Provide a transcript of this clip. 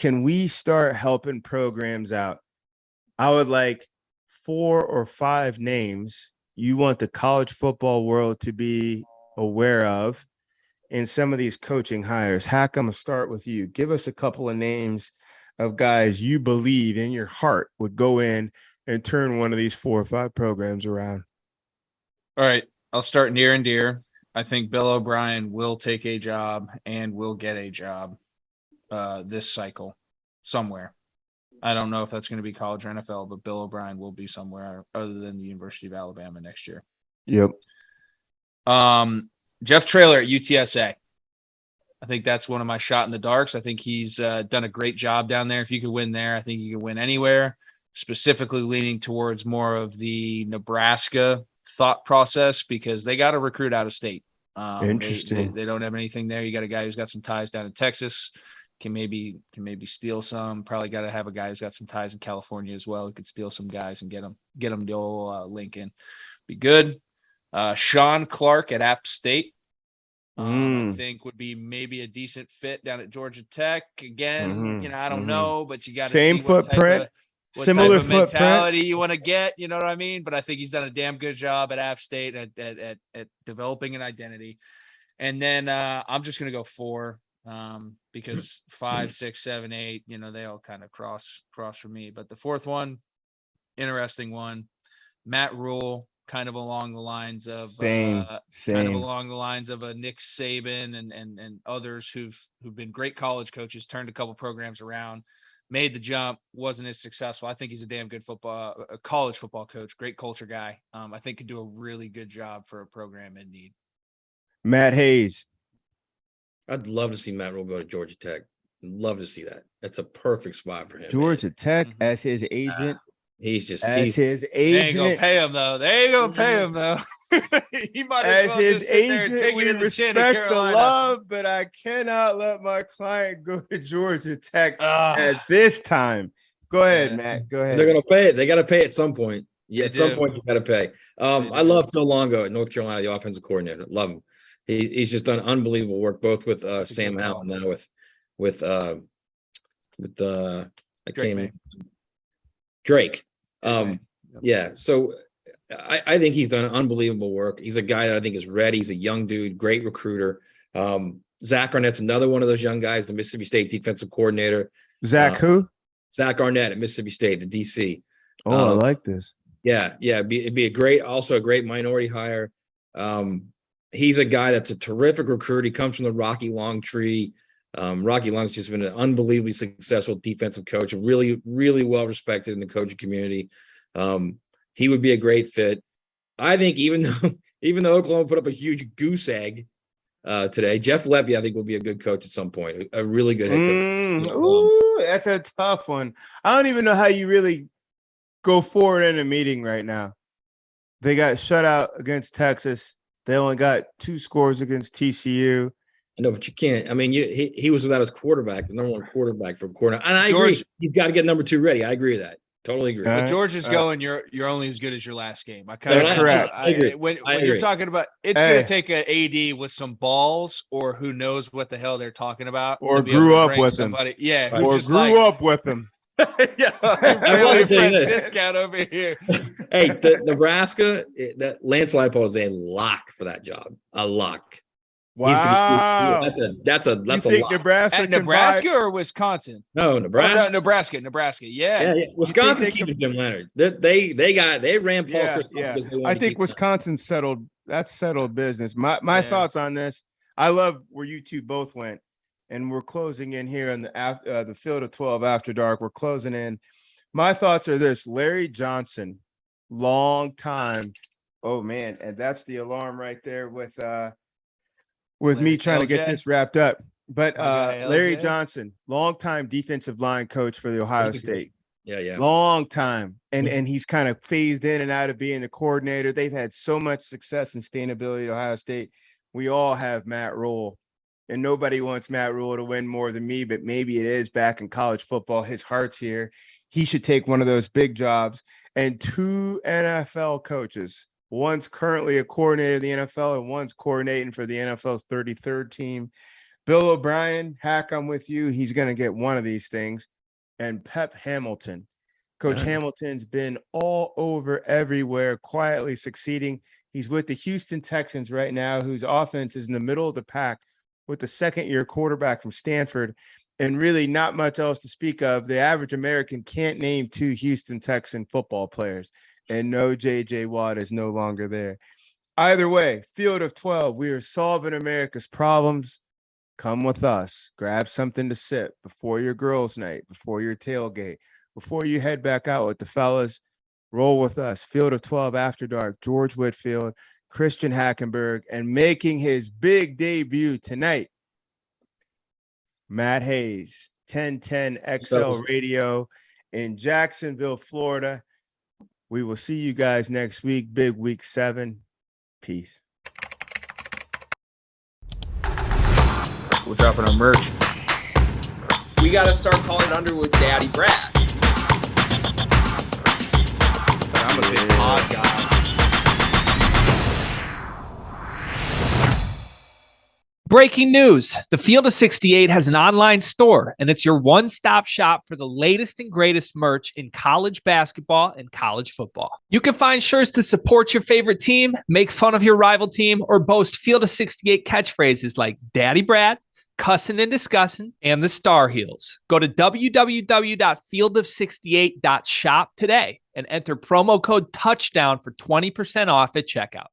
can we start helping programs out? I would like 4 or 5 names you want the college football world to be aware of in some of these coaching hires. Hack, I'm going to start with you. Give us a couple of names of guys you believe in your heart would go in and turn one of these 4 or 5 programs around. All right. I'll start near and dear. I think Bill O'Brien will take a job and will get a job this cycle somewhere. I don't know if that's going to be college or NFL, but Bill O'Brien will be somewhere other than the University of Alabama next year. Yep. Jeff Traylor at UTSA. I think that's one of my shot in the darks. I think he's done a great job down there. If you could win there, I think you could win anywhere, specifically leaning towards more of the Nebraska thought process because they got to recruit out of state. Interesting. They don't have anything there. You got a guy who's got some ties down in Texas, can maybe steal some. Probably got to have a guy who's got some ties in California as well. Who could steal some guys and get them to old Lincoln. Be good. Sean Clark at App State. I think would be maybe a decent fit down at Georgia Tech. Again, I don't know, but you got to see what type of mentality you want to get. You know what I mean? But I think he's done a damn good job at App State at developing an identity. And then I'm just going to go 4 because 5, 6, 7, 8, they all kind of cross for me. But the 4th one, interesting one, Matt Rule. Kind of along the lines of same. Kind of along the lines of a Nick Saban and others who've been great college coaches, turned a couple programs around, made the jump, wasn't as successful. I think he's a damn good college football coach, great culture guy. I think could do a really good job for a program in need. Matt Hayes. I'd love to see Matt Rule go to Georgia Tech. Love to see that. That's a perfect spot for him. Georgia Tech as his agent. He's his agent. They ain't gonna pay him though. He might as well his just sit there and agent. take We it in the chin respect the love, but I cannot let my client go to Georgia Tech at this time. Go ahead, Matt. Go ahead. They're gonna pay it. They got to pay at some point. Yeah, at some point you got to pay. I love Phil Longo at North Carolina, the offensive coordinator. Love him. He's just done unbelievable work, both with Sam Howell and now with Drake. Yeah, so I think he's done unbelievable work. He's a guy that I think is ready. He's a young dude, great recruiter. Zach Arnett's another one of those young guys, the Mississippi State defensive coordinator. Zach who? Zach Arnett at Mississippi State, the DC. Oh, I like this. Yeah, it'd be a great minority hire. He's a guy that's a terrific recruit. He comes from the Rocky Long tree. Rocky Long's just been an unbelievably successful defensive coach, really, really well respected in the coaching community. He would be a great fit. I think even though Oklahoma put up a huge goose egg today, Jeff Lepke, I think, will be a good coach at some point. A really good head coach. Ooh, that's a tough one. I don't even know how you really go forward in a meeting right now. They got shut out against Texas. They only got 2 scores against TCU. I know, but you can't. I mean, he was without his quarterback, the number 1 quarterback for corner. And I agree. He's got to get number 2 ready. I agree with that. Totally agree. But George is going. You're only as good as your last game. I agree. When you're talking about, it's going to take an AD with some balls, or who knows what the hell they're talking about, or grew up with somebody. Yeah, or grew up with them. Yeah, really discount over here. Hey, the Nebraska, that Lance Leipold is a lock for that job. A lock. Wow, that's a think lot. Nebraska or Wisconsin? No, Nebraska. Nebraska. Yeah. Wisconsin keeping Jim Leonard. They ran Paul Chris. Yeah. I think Wisconsin settled. That's settled business. My thoughts on this. I love where you two both went, and we're closing in here on the Field of 12 After Dark. We're closing in. My thoughts are this: Larry Johnson, long time. Oh man, and that's the alarm right there with me trying to get this wrapped up. But Larry Johnson, longtime defensive line coach for the Ohio State. Yeah. Long time. And he's kind of phased in and out of being the coordinator. They've had so much success and sustainability at Ohio State. We all have Matt Rule. And nobody wants Matt Rule to win more than me, but maybe it is back in college football. His heart's here. He should take one of those big jobs. And 2 NFL coaches. One's currently a coordinator of the NFL, and one's coordinating for the NFL's 33rd team. Bill O'Brien, Hack, I'm with you. He's going to get one of these things. And Pep Hamilton. Coach Hamilton's been all over everywhere, quietly succeeding. He's with the Houston Texans right now, whose offense is in the middle of the pack with the second-year quarterback from Stanford, and really not much else to speak of. The average American can't name 2 Houston Texan football players, and no J.J. Watt is no longer there. Either way, field of 12, we are solving America's problems. Come with us. Grab something to sip before your girls' night, before your tailgate, before you head back out with the fellas. Roll with us. Field of 12 After Dark, George Whitfield, Christian Hackenberg, and making his big debut tonight, Matt Hayes, 1010 XL Radio in Jacksonville, Florida. We will see you guys next week. Big week 7. Peace. We're dropping our merch. We got to start calling Underwood Daddy Brad. I'm a big pod guy. Breaking news. The Field of 68 has an online store, and it's your one-stop shop for the latest and greatest merch in college basketball and college football. You can find shirts to support your favorite team, make fun of your rival team, or boast Field of 68 catchphrases like Daddy Brad, Cussin' and Discussin', and the Star Heels. Go to www.fieldof68.shop today and enter promo code TOUCHDOWN for 20% off at checkout.